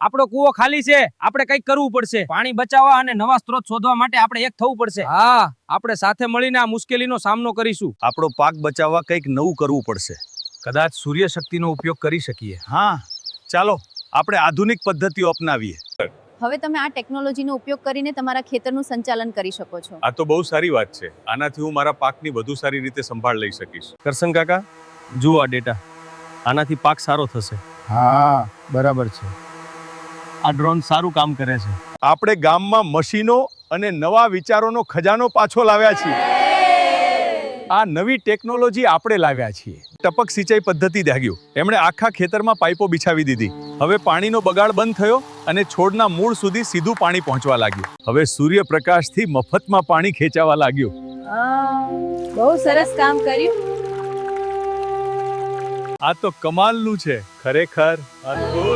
આપણો કૂવો ખાલી છે, આપણે કંઈક કરવું પડશે. પાણી બચાવવા અને નવા સ્ત્રોત શોધવા માટે આપણે એક થવું પડશે. હા, આપણે સાથે મળીને આ મુશ્કેલીનો સામનો કરીશું. આપણો પાક બચાવવા કંઈક નવું કરવું પડશે. કદાચ સૂર્ય શક્તિનો ઉપયોગ કરી શકીએ. હા, ચાલો આપણે આધુનિક પદ્ધતિઓ અપનાવીએ. હવે તમે આ ટેકનોલોજીનો ઉપયોગ કરીને તમારા ખેતરનું સંચાલન કરી શકો છો. આ તો બહુ સારી વાત છે. આનાથી હું મારા પાકની વધુ સારી રીતે સંભાળ લઈ શકીશ. કરસન કાકા, જુઓ આ ડેટા. આનાથી પાક સારો થશે. હા, બરાબર છે. આ ડ્રોન સારું કામ કરે છે. આપણે ગામમાં મશીનો અને નવા વિચારોનો ખજાનો પાછો લાવ્યા છીએ. આ નવી ટેકનોલોજી આપણે લાવ્યા છીએ. ટપક સિંચાઈ પદ્ધતિ જાગ્યું. એમણે આખા ખેતરમાં પાઇપો બિછાવી દીધી. હવે પાણીનો બગાડ બંધ થયો અને છોડના મૂળ સુધી સીધું પાણી પહોંચવા લાગ્યું. હવે સૂર્યપ્રકાશથી મફતમાં પાણી ખેંચાવા લાગ્યું. બહુ સરસ કામ કર્યું. આ તો કમાલનું છે, ખરેખર અદ્ભુત.